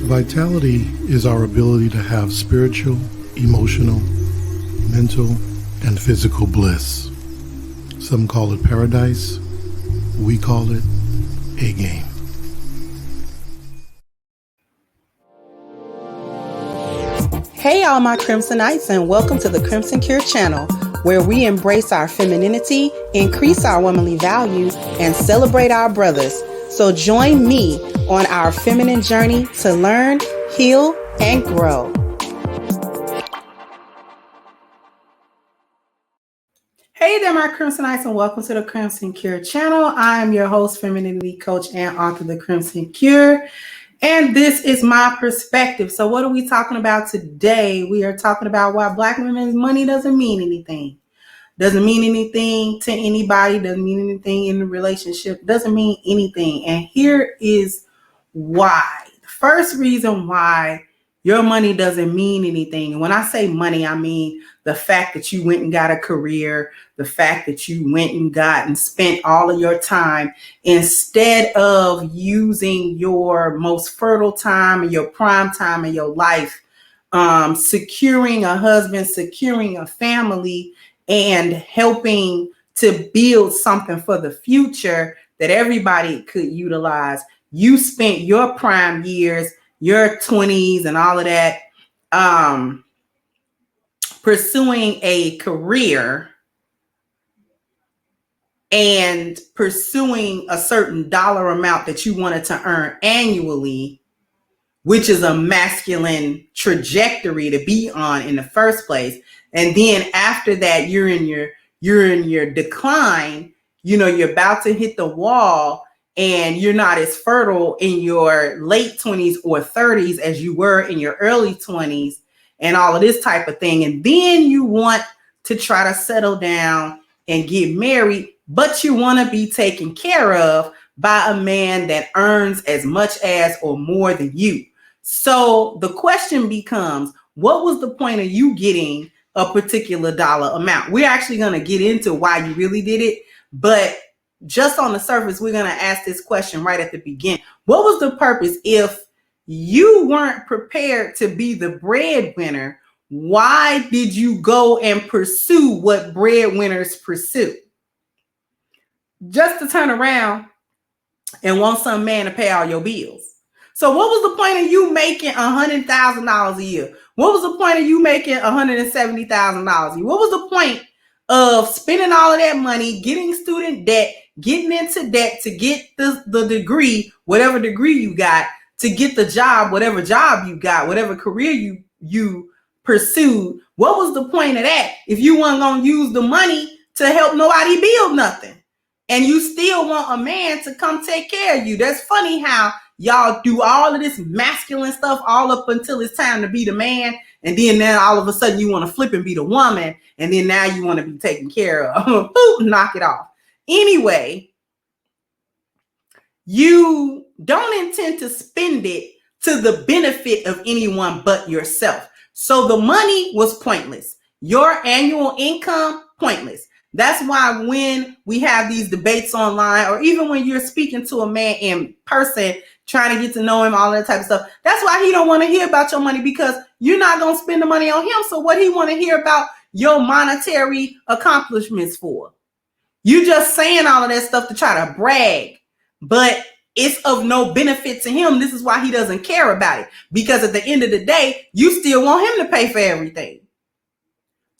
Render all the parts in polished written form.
Vitality is our ability to have spiritual, emotional, mental, and physical bliss. Some call it paradise. We call it a game. Hey all my Crimsonites, and welcome to the Crimson Cure channel, where we embrace our femininity, increase our womanly values, and celebrate our brothers. So join me on our feminine journey to learn, heal, and grow. Hey there, my Crimsonites, and welcome to the Crimson Cure channel. I am your host, femininity coach, and author of the Crimson Cure. And this is my perspective. So what are we talking about today? We are talking about why Black women's money doesn't mean anything. Doesn't mean anything to anybody. Doesn't mean anything in the relationship. Doesn't mean anything. And here is why. The first reason why your money doesn't mean anything. And when I say money, I mean the fact that you went and got a career, the fact that you went and got and spent all of your time instead of using your most fertile time and your prime time in your life, securing a husband, securing a family, and helping to build something for the future that everybody could utilize. You spent your prime years, your 20s and all of that, pursuing a career and pursuing a certain dollar amount that you wanted to earn annually, which is a masculine trajectory to be on in the first place. And then after that, you're in your decline, you're about to hit the wall, and you're not as fertile in your late 20s or 30s as you were in your early 20s and all of this type of thing. And then you want to try to settle down and get married, but you want to be taken care of by a man that earns as much as or more than you. So the question becomes, what was the point of you getting a particular dollar amount? We're actually going to get into why you really did it, but just on the surface, we're going to ask this question right at the beginning. What was the purpose? If you weren't prepared to be the breadwinner, why did you go and pursue what breadwinners pursue? Just to turn around and want some man to pay all your bills. So what was the point of you making $100,000 a year? What was the point of you making $170,000 a year? What was the point of spending all of that money, getting student debt, getting into debt to get the degree, whatever degree you got, to get the job, whatever job you got, whatever career you pursued? What was the point of that if you weren't going to use the money to help nobody build nothing? And you still want a man to come take care of you. That's funny how y'all do all of this masculine stuff all up until it's time to be the man. And then now all of a sudden you want to flip and be the woman. And then now you want to be taken care of. Boop, knock it off. Anyway, you don't intend to spend it to the benefit of anyone but yourself. So the money was pointless. Your annual income, pointless. That's why when we have these debates online, or even when you're speaking to a man in person, trying to get to know him, all that type of stuff, that's why he don't want to hear about your money, because you're not going to spend the money on him. So what he want to hear about your monetary accomplishments for? You just saying all of that stuff to try to brag, but it's of no benefit to him. This is why he doesn't care about it, because at the end of the day, you still want him to pay for everything.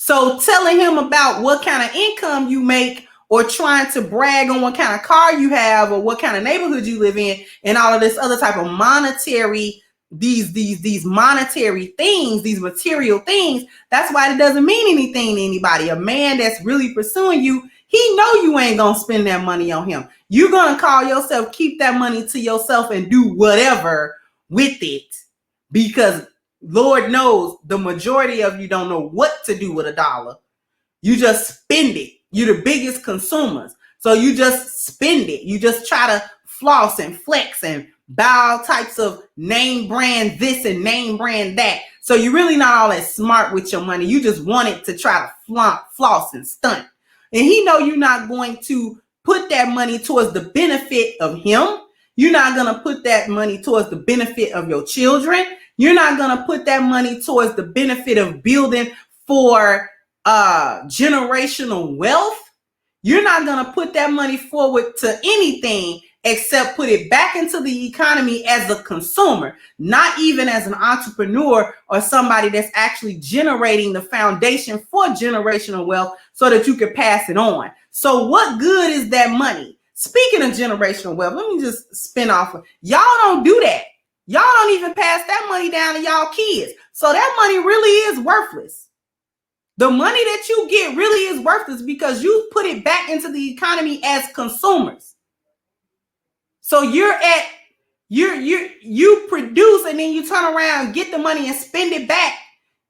So telling him about what kind of income you make, or trying to brag on what kind of car you have, or what kind of neighborhood you live in, and all of this other type of monetary, these monetary things, these material things, that's why it doesn't mean anything to anybody. A man that's really pursuing you, he know you ain't gonna spend that money on him. You're gonna call yourself, keep that money to yourself and do whatever with it, because Lord knows the majority of you don't know what to do with a dollar. You just spend it. You're the biggest consumers. So you just spend it. You just try to floss and flex and buy all types of name brand this and name brand that. So you're really not all that smart with your money. You just want it to try to floss and stunt. And he know you're not going to put that money towards the benefit of him. You're not going to put that money towards the benefit of your children. You're not going to put that money towards the benefit of building for generational wealth. You're not going to put that money forward to anything except put it back into the economy as a consumer, not even as an entrepreneur or somebody that's actually generating the foundation for generational wealth so that you can pass it on. So what good is that money? Speaking of generational wealth, let me just spin off. Y'all don't do that. Y'all don't even pass that money down to y'all kids. So that money really is worthless. The money that you get really is worthless because you put it back into the economy as consumers. So you produce and then you turn around, get the money and spend it back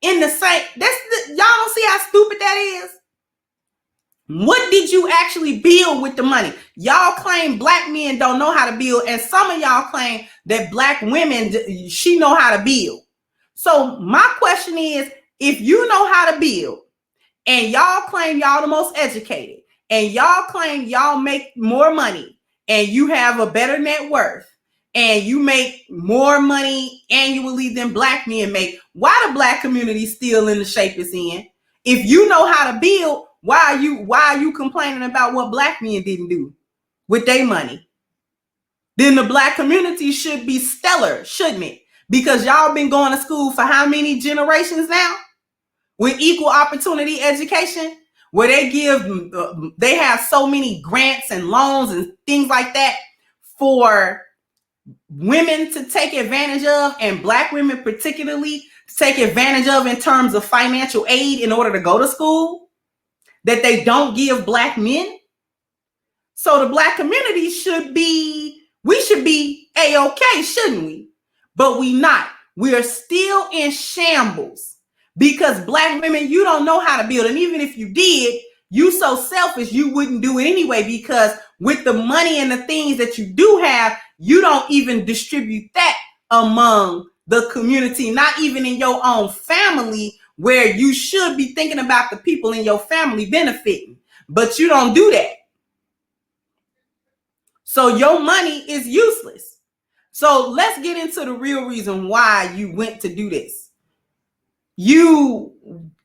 in the same. Y'all don't see how stupid that is? What did you actually build with the money? Y'all claim black men don't know how to build, and some of y'all claim that black women, she know how to build. So my question is, if you know how to build and y'all claim y'all the most educated and y'all claim y'all make more money and you have a better net worth and you make more money annually than black men make, why the black community still in the shape it's in? If you know how to build, why are you complaining about what black men didn't do with their money? Then the black community should be stellar, shouldn't it? Because y'all been going to school for how many generations now? With equal opportunity education, where they have so many grants and loans and things like that for women to take advantage of, and black women particularly to take advantage of in terms of financial aid in order to go to school, that they don't give black men. So the black community we should be A-okay, shouldn't we? But we not. We are still in shambles because black women, you don't know how to build. And even if you did, you so selfish, you wouldn't do it anyway, because with the money and the things that you do have, you don't even distribute that among the community, not even in your own family, where you should be thinking about the people in your family benefiting, but you don't do that. So your money is useless. So let's get into the real reason why you went to do this. You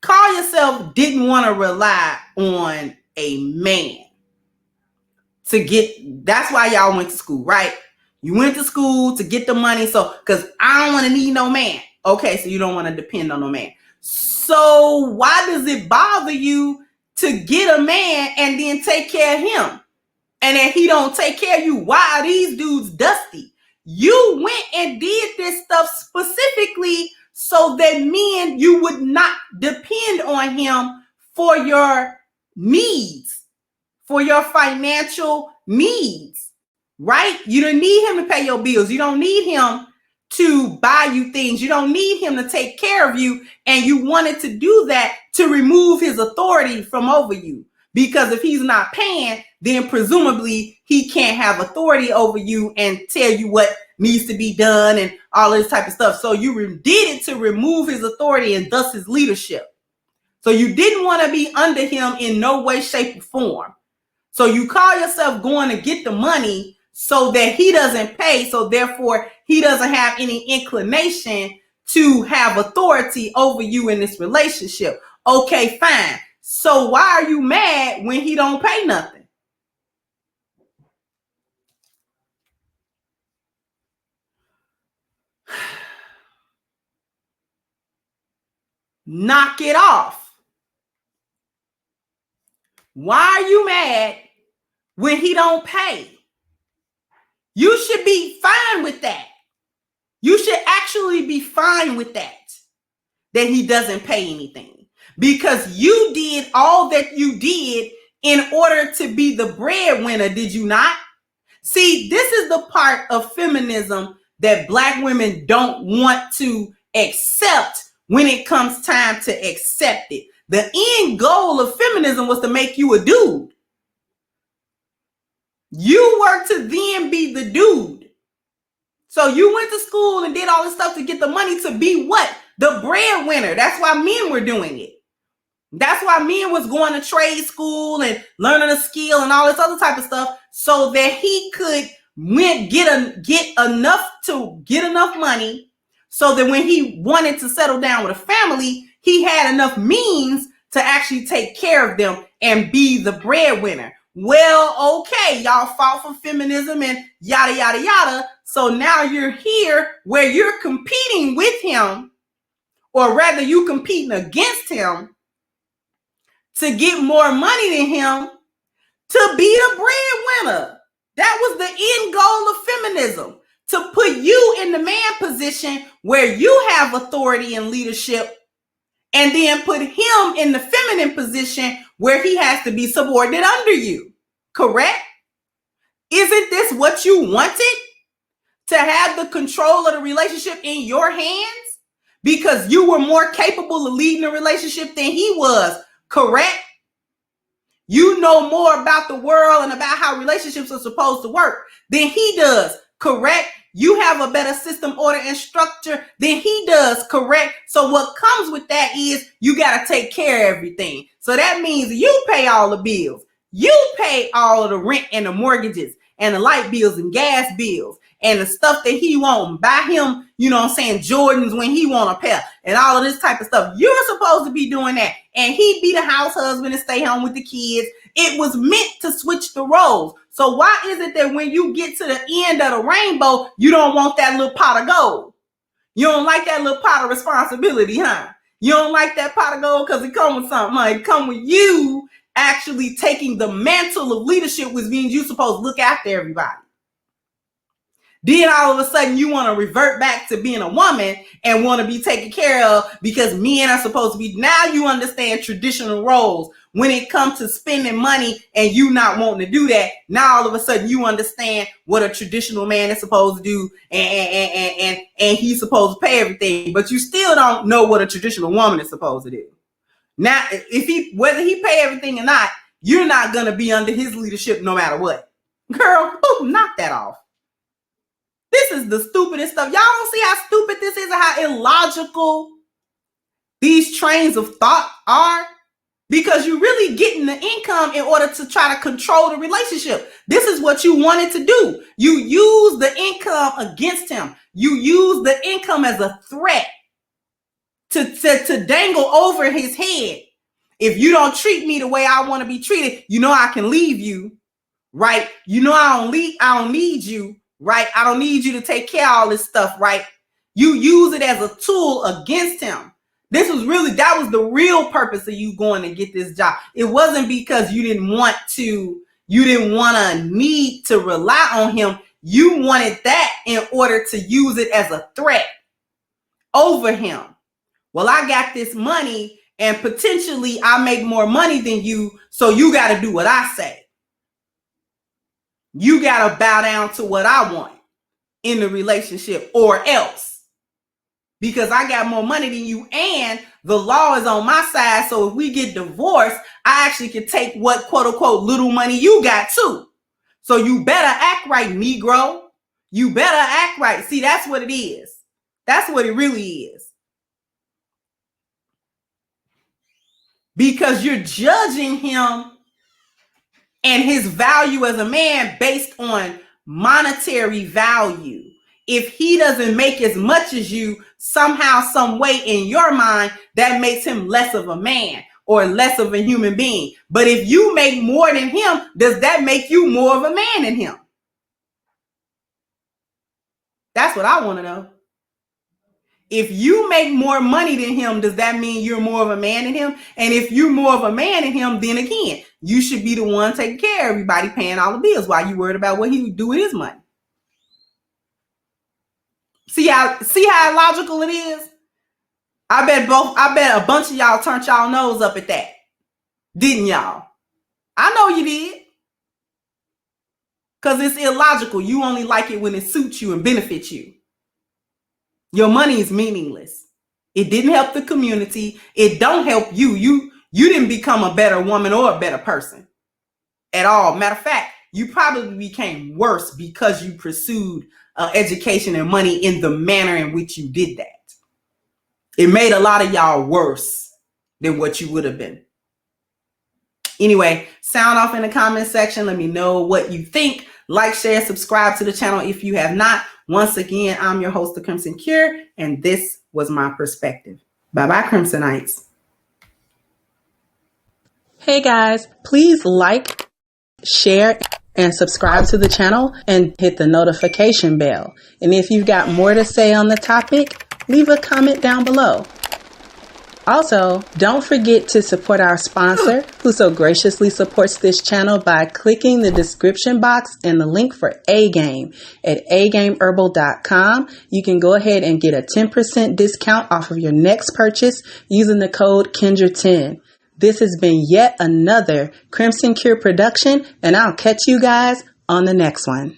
call yourself didn't want to rely on a man to get, that's why y'all went to school, right? You went to school to get the money. So, because I don't want to need no man. Okay, so you don't want to depend on no man. So why does it bother you to get a man and then take care of him? And if he don't take care of you, why are these dudes dusty? You went and did this stuff specifically so that men, you would not depend on him for your needs, for your financial needs, right? You don't need him to pay your bills. You don't need him to buy you things. You don't need him to take care of you. And you wanted to do that to remove his authority from over you. Because if he's not paying, then presumably he can't have authority over you and tell you what needs to be done and all this type of stuff. So you did it to remove his authority and thus his leadership. So you didn't want to be under him in no way, shape, or form. So you call yourself going to get the money so that he doesn't pay. So therefore he doesn't have any inclination to have authority over you in this relationship. Okay, fine. So why are you mad when he don't pay nothing? Knock it off. Why are you mad when he don't pay? You should be fine with that. You should actually be fine with that he doesn't pay anything, because you did all that you did in order to be the breadwinner, did you not? See, this is the part of feminism that black women don't want to accept when it comes time to accept it. The end goal of feminism was to make you a dude. You were to then be the dude. So you went to school and did all this stuff to get the money to be what? The breadwinner. That's why men were doing it. That's why men was going to trade school and learning a skill and all this other type of stuff, so that he could get enough money so that when he wanted to settle down with a family, he had enough means to actually take care of them and be the breadwinner. Well, okay, y'all fought for feminism and yada, yada, yada. So now you're here where you're competing with him, or rather you competing against him to get more money than him to be the breadwinner. That was the end goal of feminism, to put you in the man position where you have authority and leadership, and then put him in the feminine position where he has to be subordinate under you. Correct? Isn't this what you wanted? To have the control of the relationship in your hands because you were more capable of leading the relationship than he was. Correct? You know more about the world and about how relationships are supposed to work than he does. Correct? You have a better system, order, and structure than he does. Correct? So what comes with that is you got to take care of everything. So that means you pay all the bills. You pay all of the rent and the mortgages and the light bills and gas bills and the stuff that he won't. Buy him, you know what I'm saying, Jordans when he want a pair and all of this type of stuff. You're supposed to be doing that. And he be the house husband and stay home with the kids. It was meant to switch the roles. So why is it that when you get to the end of the rainbow, you don't want that little pot of gold? You don't like that little pot of responsibility, huh? You don't like that pot of gold because it comes with something, huh? It comes with you actually taking the mantle of leadership, which means you're supposed to look after everybody. Then all of a sudden you want to revert back to being a woman and want to be taken care of because men are supposed to be. Now you understand traditional roles when it comes to spending money and you not wanting to do that. Now all of a sudden you understand what a traditional man is supposed to do and he's supposed to pay everything, but you still don't know what a traditional woman is supposed to do. Now, whether he pay everything or not, you're not going to be under his leadership no matter what. Girl, knock that off. This is the stupidest stuff. Y'all don't see how stupid this is and how illogical these trains of thought are? Because you're really getting the income in order to try to control the relationship. This is what you wanted to do. You use the income against him. You use the income as a threat to dangle over his head. If you don't treat me the way I want to be treated, you know I can leave you, right? You know I don't need you, right? I don't need you to take care of all this stuff, right? You use it as a tool against him. That was the real purpose of you going to get this job. It wasn't because you didn't want to need to rely on him. You wanted that in order to use it as a threat over him. Well, I got this money and potentially I make more money than you, so you got to do what I say. You got to bow down to what I want in the relationship or else. Because I got more money than you and the law is on my side, so if we get divorced, I actually can take what quote unquote little money you got too. So you better act right, Negro. You better act right. See, that's what it is. That's what it really is. Because you're judging him and his value as a man based on monetary value. If he doesn't make as much as you, somehow, some way in your mind, that makes him less of a man or less of a human being. But if you make more than him, does that make you more of a man than him? That's what I want to know. If you make more money than him, does that mean you're more of a man than him? And if you're more of a man than him, then again, you should be the one taking care of everybody, paying all the bills while you worried about what he would do with his money. See how illogical it is? I bet a bunch of y'all turned y'all nose up at that. Didn't y'all? I know you did. Because it's illogical. You only like it when it suits you and benefits you. Your money is meaningless. It didn't help the community. It don't help you. You didn't become a better woman or a better person at all. Matter of fact, you probably became worse because you pursued education and money in the manner in which you did that. It made a lot of y'all worse than what you would have been. Anyway, sound off in the comment section. Let me know what you think Like, share, subscribe to the channel if you have not. Once again, I'm your host, The Crimson Cure, and this was my perspective. Bye-bye, Crimsonites. Hey guys, please like, share, and subscribe to the channel and hit the notification bell. And if you've got more to say on the topic, leave a comment down below. Also, don't forget to support our sponsor, who so graciously supports this channel by clicking the description box and the link for A-Game at agameherbal.com. You can go ahead and get a 10% discount off of your next purchase using the code Kendra10. This has been yet another Crimson Cure production, and I'll catch you guys on the next one.